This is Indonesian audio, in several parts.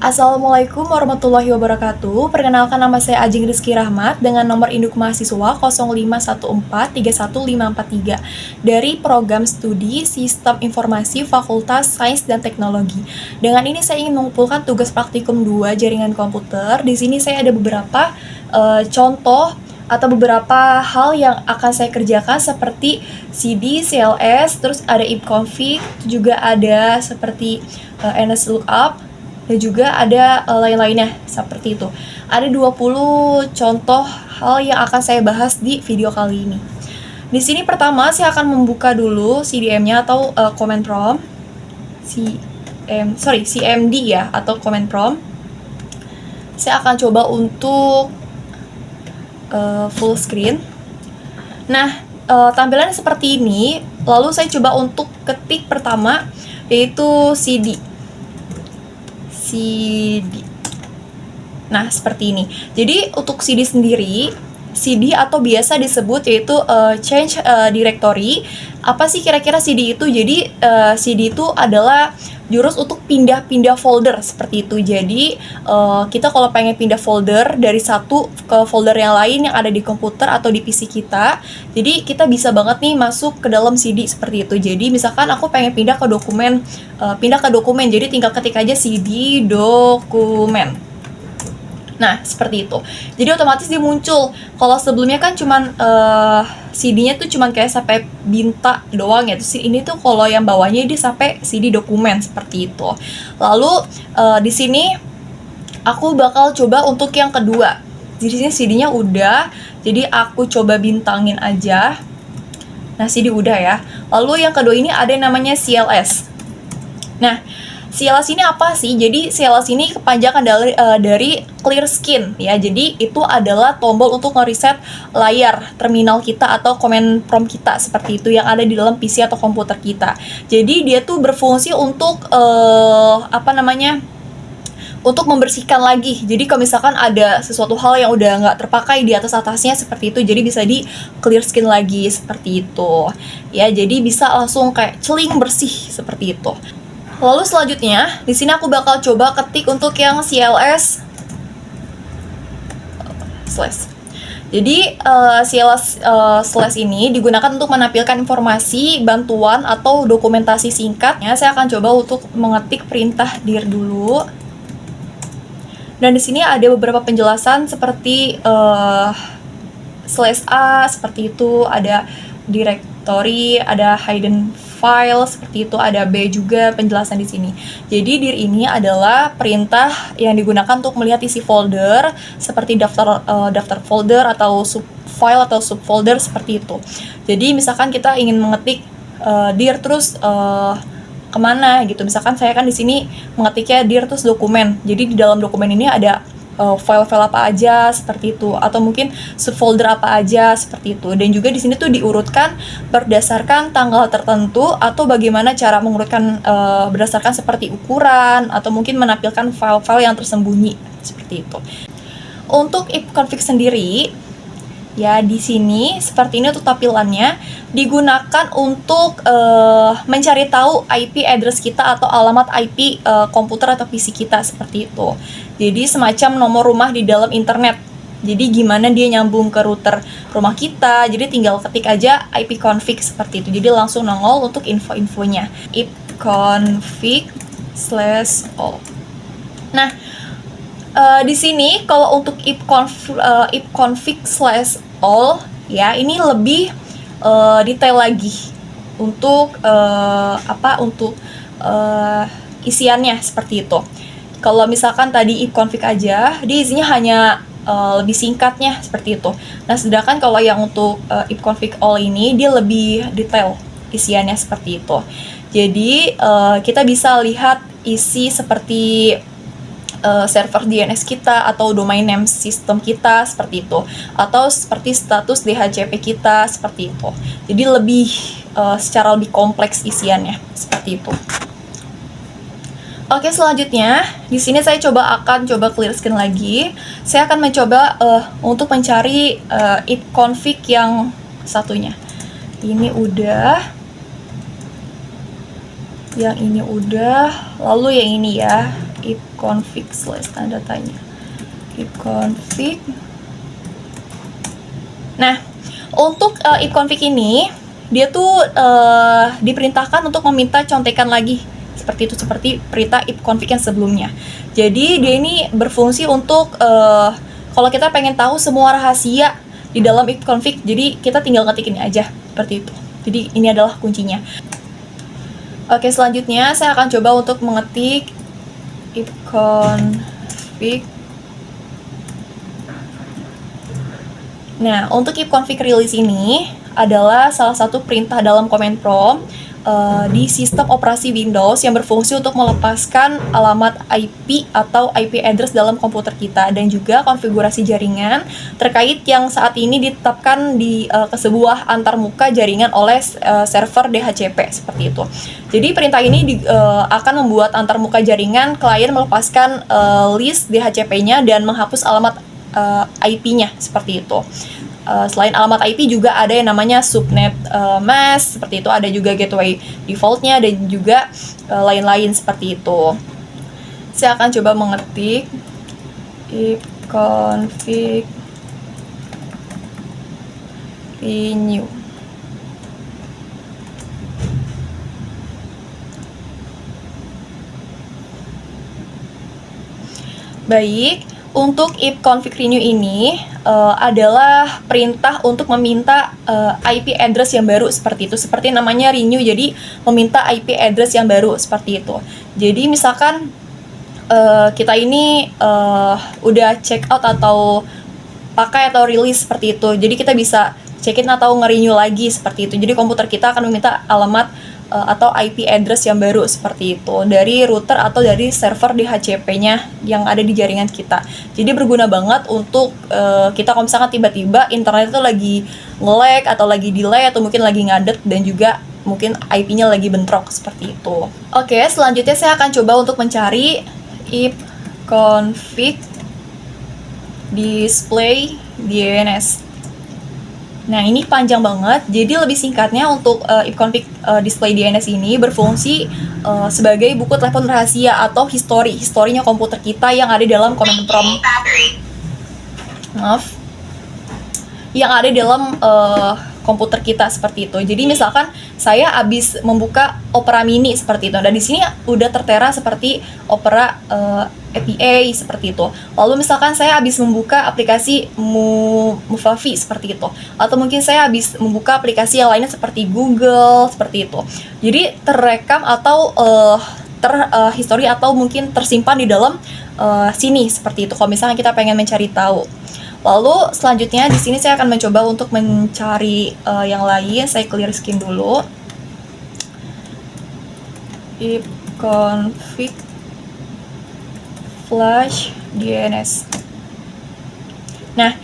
Assalamualaikum warahmatullahi wabarakatuh. Perkenalkan, nama saya Ajeng Rizky Rahmat dengan nomor induk mahasiswa 051431543 dari program studi Sistem Informasi Fakultas Sains dan Teknologi. Dengan ini saya ingin mengumpulkan tugas praktikum 2 jaringan komputer. Di sini saya ada beberapa contoh atau beberapa hal yang akan saya kerjakan seperti CD, CLS, terus ada ipconfig, juga ada seperti NSLOOKUP, dan juga ada lain-lainnya seperti itu. Ada 20 contoh hal yang akan saya bahas di video kali ini. Di sini pertama saya akan membuka dulu CDM-nya atau command prompt. CMD ya, atau command prompt. Saya akan coba untuk full screen. Nah, tampilannya seperti ini. Lalu saya coba untuk ketik pertama, yaitu CD. Nah, seperti ini. Jadi untuk CD sendiri, CD atau biasa disebut yaitu change directory. Apa sih kira-kira CD itu? Jadi CD itu adalah jurus untuk pindah-pindah folder seperti itu. Jadi kita kalau pengen pindah folder dari satu ke folder yang lain yang ada di komputer atau di PC kita, jadi kita bisa banget nih masuk ke dalam CD seperti itu. Jadi misalkan aku pengen pindah ke dokumen, jadi tinggal ketik aja CD dokumen. Nah, seperti itu. Jadi otomatis dia muncul. Kalau sebelumnya kan cuman CD-nya tuh cuman kayak sampai Binta doang ya. Terus ini tuh kalau yang bawahnya dia sampai CD dokumen seperti itu. Lalu di sini aku bakal coba untuk yang kedua. Di sini CD-nya udah. Jadi aku coba bintangin aja. Nah, CD udah ya. Lalu yang kedua ini ada yang namanya CLS. Nah, CLS ini apa sih? Jadi CLS ini kepanjangan dari clear skin ya. Jadi itu adalah tombol untuk nge-reset layar terminal kita atau command prompt kita seperti itu yang ada di dalam PC atau komputer kita. Jadi dia tuh berfungsi untuk untuk membersihkan lagi. Jadi kalau misalkan ada sesuatu hal yang udah nggak terpakai di atasnya seperti itu, jadi bisa di clear skin lagi seperti itu ya. Jadi bisa langsung kayak celing bersih seperti itu. Lalu selanjutnya, di sini aku bakal coba ketik untuk yang CLS slash. Jadi CLS slash ini digunakan untuk menampilkan informasi, bantuan atau dokumentasi singkatnya. Saya akan coba untuk mengetik perintah dir dulu. Dan di sini ada beberapa penjelasan seperti slash A seperti itu, ada directory, ada hidden file seperti itu, ada B juga penjelasan di sini. Jadi dir ini adalah perintah yang digunakan untuk melihat isi folder seperti daftar folder atau subfile atau subfolder seperti itu. Jadi misalkan kita ingin mengetik dir terus kemana gitu. Misalkan saya kan di sini mengetiknya dir terus dokumen. Jadi di dalam dokumen ini ada file-file apa aja seperti itu, atau mungkin subfolder apa aja seperti itu. Dan juga di sini tuh diurutkan berdasarkan tanggal tertentu atau bagaimana cara mengurutkan berdasarkan seperti ukuran atau mungkin menampilkan file-file yang tersembunyi seperti itu. Untuk ipconfig sendiri ya, di sini seperti ini untuk tampilannya, digunakan untuk mencari tahu IP address kita atau alamat IP komputer atau PC kita seperti itu. Jadi semacam nomor rumah di dalam internet. Jadi gimana dia nyambung ke router rumah kita, jadi tinggal ketik aja ipconfig seperti itu. Jadi langsung nongol untuk info-infonya. ipconfig/all. Nah, di sini kalau untuk ipconfig/all ya, ini lebih detail lagi untuk isiannya seperti itu. Kalau misalkan tadi ipconfig aja, dia isinya hanya lebih singkatnya seperti itu. Nah, sedangkan kalau yang untuk ipconfig all ini dia lebih detail isiannya seperti itu. Jadi kita bisa lihat isi seperti server DNS kita atau domain name system kita seperti itu, atau seperti status DHCP kita seperti itu. Jadi lebih secara lebih kompleks isiannya seperti itu. Oke, selanjutnya di sini saya akan coba clear screen lagi. Saya akan mencoba untuk mencari ipconfig yang satunya. Ini udah, yang ini udah, lalu yang ini ya, ipconfig slash tanda tanya ipconfig. Nah, untuk ipconfig ini dia tuh diperintahkan untuk meminta contekan lagi seperti itu, seperti perintah ipconfig yang sebelumnya. Jadi dia ini berfungsi untuk kalau kita pengen tahu semua rahasia di dalam ipconfig, jadi kita tinggal ketik ini aja seperti itu. Jadi ini adalah kuncinya. Oke, selanjutnya saya akan coba untuk mengetik ipconfig. Nah, untuk ipconfig release ini adalah salah satu perintah dalam command prompt di sistem operasi Windows yang berfungsi untuk melepaskan alamat IP atau IP address dalam komputer kita, dan juga konfigurasi jaringan terkait yang saat ini ditetapkan ke sebuah antarmuka jaringan oleh server DHCP seperti itu. Jadi perintah ini akan membuat antarmuka jaringan klien melepaskan list DHCP-nya dan menghapus alamat IP-nya seperti itu. Selain alamat IP juga ada yang namanya subnet mask seperti itu, ada juga gateway defaultnya dan juga lain-lain seperti itu. Saya akan coba mengetik ipconfig renew. Baik, untuk ipconfig renew ini adalah perintah untuk meminta IP address yang baru seperti itu. Seperti namanya renew, jadi meminta IP address yang baru seperti itu. Jadi misalkan kita ini udah check out atau pakai atau release seperti itu, jadi kita bisa check in atau nge-renew lagi seperti itu. Jadi komputer kita akan meminta alamat atau IP address yang baru seperti itu dari router atau dari server DHCP-nya yang ada di jaringan kita. Jadi berguna banget untuk kita kalau misalkan tiba-tiba internet itu lagi nge-lag atau lagi delay atau mungkin lagi ngadet dan juga mungkin IP-nya lagi bentrok seperti itu. Oke, selanjutnya saya akan coba untuk mencari ipconfig display DNS. Nah, ini panjang banget, jadi lebih singkatnya untuk ipconfig display DNS ini berfungsi sebagai buku telepon rahasia atau historinya komputer kita yang ada dalam command prompt. Maaf. Yang ada dalam komputer kita seperti itu. Jadi misalkan saya habis membuka Opera Mini seperti itu. Dan di sini udah tertera seperti Opera APA seperti itu. Lalu misalkan saya habis membuka aplikasi Movavi seperti itu. Atau mungkin saya habis membuka aplikasi yang lainnya seperti Google seperti itu. Jadi terekam atau history atau mungkin tersimpan di dalam sini seperti itu. Kalau misalnya kita pengen mencari tahu. Lalu selanjutnya di sini saya akan mencoba untuk mencari yang lain. Saya clear screen dulu. ipconfig flash DNS. Nah,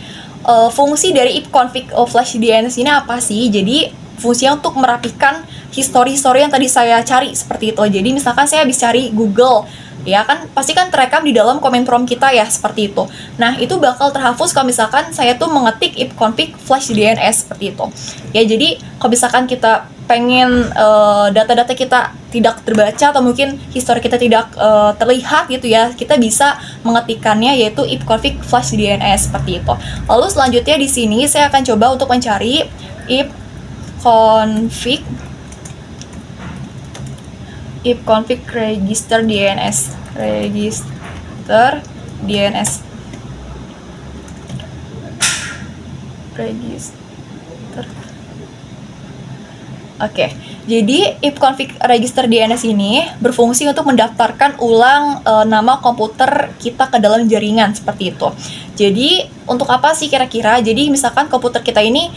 fungsi dari ipconfig flash DNS ini apa sih? Jadi fungsinya untuk merapikan histori-histori yang tadi saya cari seperti itu. Jadi misalkan saya habis cari Google, ya kan pasti kan terekam di dalam command prompt kita ya seperti itu. Nah, itu bakal terhapus kalau misalkan saya tuh mengetik ipconfig flash DNS seperti itu. Ya, jadi kalau misalkan kita pengen data-data kita tidak terbaca atau mungkin histori kita tidak terlihat gitu ya, kita bisa mengetikkannya yaitu ipconfig flash DNS seperti itu. Lalu selanjutnya di sini saya akan coba untuk mencari ipconfig register DNS register. Oke, jadi ipconfig register DNS ini berfungsi untuk mendaftarkan ulang nama komputer kita ke dalam jaringan seperti itu. Jadi untuk apa sih kira-kira? Jadi misalkan komputer kita ini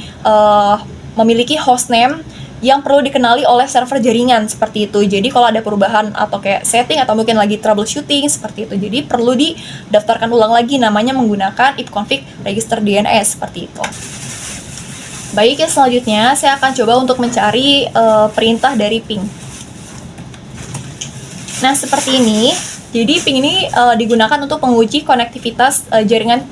memiliki hostname yang perlu dikenali oleh server jaringan seperti itu. Jadi kalau ada perubahan atau kayak setting atau mungkin lagi troubleshooting seperti itu, jadi perlu didaftarkan ulang lagi namanya menggunakan ipconfig register DNS seperti itu. Baik, ya selanjutnya saya akan coba untuk mencari perintah dari ping. Nah, seperti ini. Jadi ping ini digunakan untuk menguji konektivitas jaringan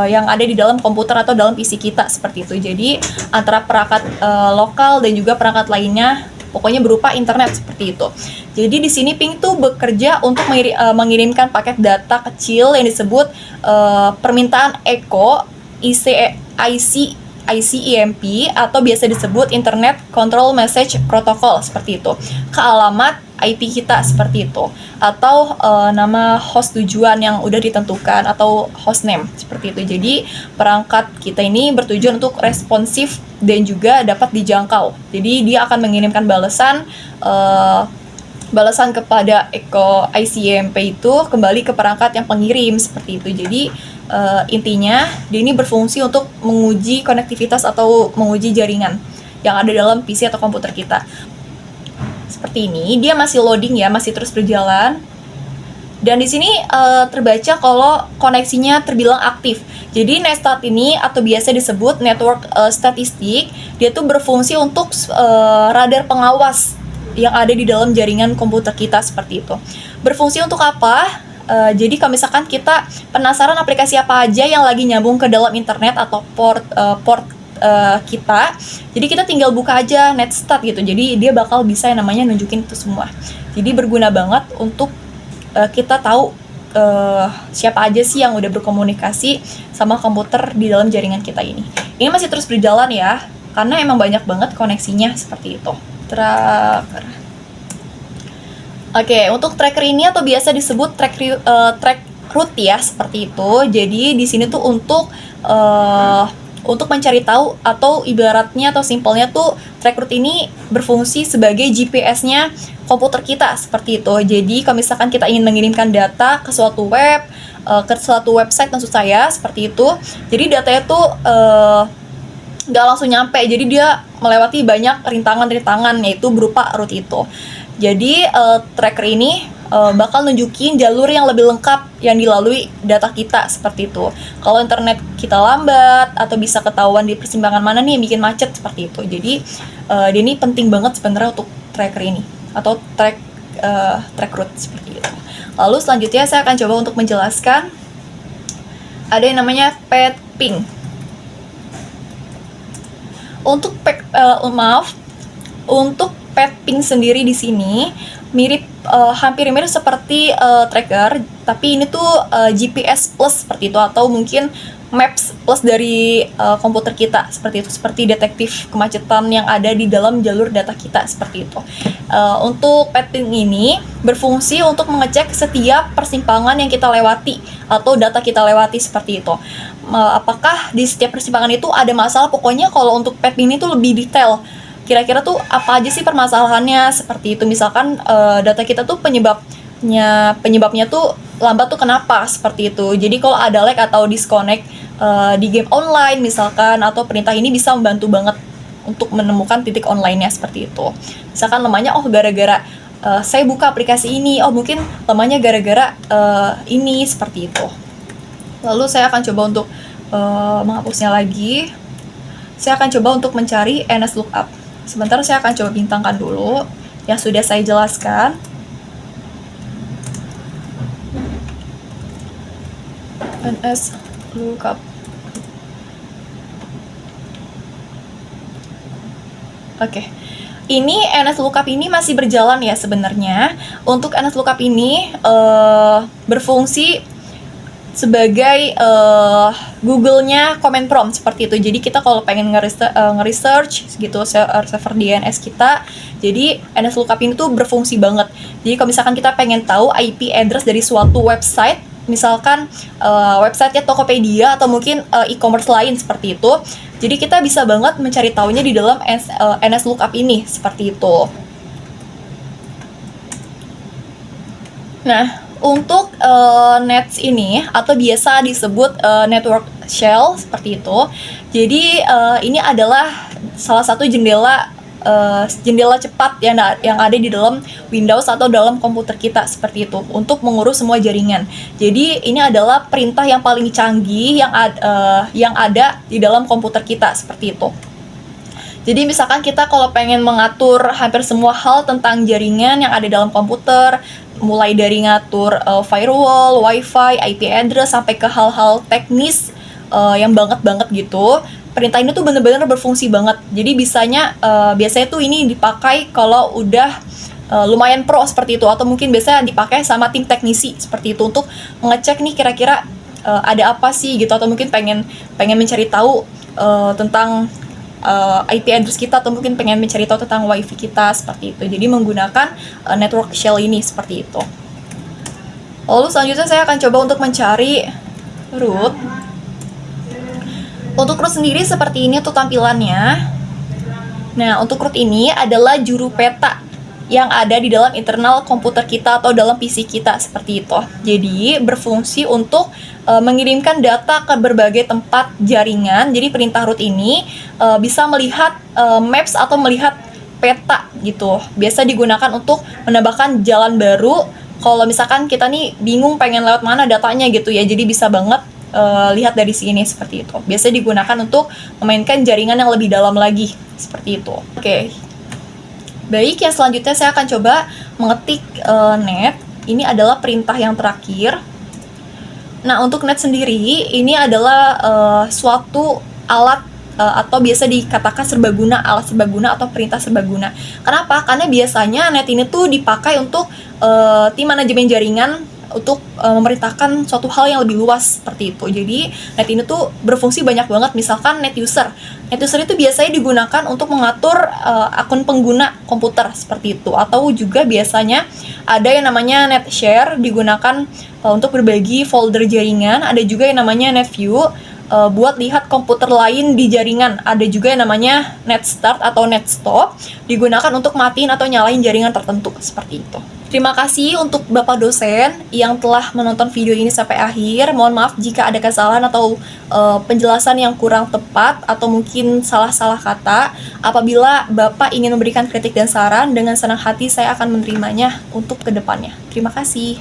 yang ada di dalam komputer atau dalam PC kita seperti itu. Jadi antara perangkat lokal dan juga perangkat lainnya pokoknya berupa internet seperti itu. Jadi di sini ping tuh bekerja untuk mengirimkan paket data kecil yang disebut permintaan echo ICMP atau biasa disebut Internet Control Message Protocol seperti itu ke alamat IP kita seperti itu, atau nama host tujuan yang udah ditentukan atau hostname seperti itu. Jadi perangkat kita ini bertujuan untuk responsif dan juga dapat dijangkau. Jadi dia akan mengirimkan balasan kepada echo ICMP itu kembali ke perangkat yang pengirim seperti itu. Jadi intinya dia ini berfungsi untuk menguji konektivitas atau menguji jaringan yang ada dalam PC atau komputer kita. Seperti ini, dia masih loading ya, masih terus berjalan. Dan di sini terbaca kalau koneksinya terbilang aktif. Jadi NetStat ini atau biasa disebut network statistik, dia tuh berfungsi untuk radar pengawas yang ada di dalam jaringan komputer kita seperti itu. Berfungsi untuk apa? Jadi kalau misalkan kita penasaran aplikasi apa aja yang lagi nyambung ke dalam internet atau port kita, jadi kita tinggal buka aja NetStat gitu. Jadi dia bakal bisa yang namanya nunjukin itu semua. Jadi berguna banget untuk kita tahu siapa aja sih yang udah berkomunikasi sama komputer di dalam jaringan kita ini. Ini masih terus berjalan ya, karena emang banyak banget koneksinya seperti itu. Tracker. Oke, untuk tracker ini atau biasa disebut track root ya, seperti itu. Jadi di sini tuh untuk mencari tahu atau ibaratnya atau simpelnya tuh track root ini berfungsi sebagai GPS-nya komputer kita seperti itu. Jadi kalau misalkan kita ingin mengirimkan data ke suatu website maksud saya seperti itu. Jadi datanya tuh nggak langsung nyampe. Jadi dia melewati banyak rintangan-rintangan yaitu berupa root itu. Jadi tracker ini bakal nunjukin jalur yang lebih lengkap yang dilalui data kita seperti itu. Kalau internet kita lambat atau bisa ketahuan di persimpangan mana nih yang bikin macet seperti itu. Jadi dia ini penting banget sebenarnya untuk tracker ini atau track root seperti itu. Lalu selanjutnya saya akan coba untuk menjelaskan ada yang namanya path ping. Untuk path ping sendiri di sini hampir mirip seperti tracker, tapi ini tuh GPS plus seperti itu atau mungkin maps plus dari komputer kita seperti itu, seperti detektif kemacetan yang ada di dalam jalur data kita seperti itu. Untuk path ping ini berfungsi untuk mengecek setiap persimpangan yang kita lewati atau data kita lewati seperti itu. Apakah di setiap persimpangan itu ada masalah? Pokoknya kalau untuk path ping ini tuh lebih detail. Kira-kira tuh apa aja sih permasalahannya seperti itu. Misalkan data kita tuh penyebabnya tuh lambat tuh kenapa seperti itu. Jadi kalau ada lag atau disconnect di game online misalkan atau perintah ini bisa membantu banget untuk menemukan titik online-nya seperti itu. Misalkan lemahnya gara-gara saya buka aplikasi ini, mungkin lemahnya gara-gara ini seperti itu. Lalu saya akan coba untuk menghapusnya lagi. Saya akan coba untuk mencari NSLOOKUP. Sebentar saya akan coba bintangkan dulu yang sudah saya jelaskan. NSLOOKUP. Oke. Ini NSLOOKUP ini masih berjalan ya sebenarnya. Untuk NSLOOKUP ini berfungsi sebagai Google-nya command prompt seperti itu. Jadi kita kalau pengen nge-research gitu server DNS kita, jadi NSLOOKUP ini tuh berfungsi banget. Jadi kalau misalkan kita pengen tahu IP address dari suatu website, misalkan website-nya Tokopedia atau mungkin e-commerce lain seperti itu, jadi kita bisa banget mencari tahunya di dalam NSLOOKUP ini seperti itu. Nah, untuk nets ini atau biasa disebut network shell seperti itu. Jadi ini adalah salah satu jendela cepat yang ada di dalam Windows atau dalam komputer kita seperti itu untuk mengurus semua jaringan. Jadi ini adalah perintah yang paling canggih yang ada di dalam komputer kita seperti itu. Jadi misalkan kita kalau pengen mengatur hampir semua hal tentang jaringan yang ada dalam komputer, mulai dari ngatur firewall, wifi, IP address, sampai ke hal-hal teknis yang banget gitu, perintah ini tuh bener-bener berfungsi banget. Jadi biasanya tuh ini dipakai kalau udah lumayan pro seperti itu, atau mungkin biasanya dipakai sama tim teknisi seperti itu untuk mengecek nih kira-kira ada apa sih gitu, atau mungkin pengen mencari tahu tentang IP address kita, atau mungkin pengen mencari tahu tentang wifi kita seperti itu. Jadi menggunakan network shell ini seperti itu. Lalu selanjutnya saya akan coba untuk mencari root. Untuk root sendiri seperti ini tuh tampilannya. Nah, untuk root ini adalah juru peta yang ada di dalam internal komputer kita atau dalam PC kita seperti itu. Jadi berfungsi untuk mengirimkan data ke berbagai tempat jaringan. Jadi perintah root ini bisa melihat maps atau melihat peta gitu. Biasa digunakan untuk menambahkan jalan baru. Kalau misalkan kita nih bingung pengen lewat mana datanya gitu ya, jadi bisa banget lihat dari sini seperti itu. Biasa digunakan untuk memainkan jaringan yang lebih dalam lagi seperti itu. Oke. Baik, yang selanjutnya saya akan coba mengetik net. Ini adalah perintah yang terakhir. Nah, untuk net sendiri ini adalah suatu alat atau biasa dikatakan serbaguna, alat serbaguna atau perintah serbaguna. Kenapa? Karena biasanya net ini tuh dipakai untuk tim manajemen jaringan untuk memerintahkan suatu hal yang lebih luas seperti itu. Jadi net ini tuh berfungsi banyak banget. Misalkan net user. Net user itu biasanya digunakan untuk mengatur akun pengguna komputer seperti itu. Atau juga biasanya ada yang namanya net share, digunakan untuk berbagi folder jaringan. Ada juga yang namanya net view, buat lihat komputer lain di jaringan. Ada juga yang namanya net start atau net stop, digunakan untuk matiin atau nyalain jaringan tertentu seperti itu. Terima kasih untuk Bapak dosen yang telah menonton video ini sampai akhir. Mohon maaf jika ada kesalahan atau penjelasan yang kurang tepat atau mungkin salah-salah kata. Apabila Bapak ingin memberikan kritik dan saran, dengan senang hati saya akan menerimanya untuk kedepannya. Terima kasih.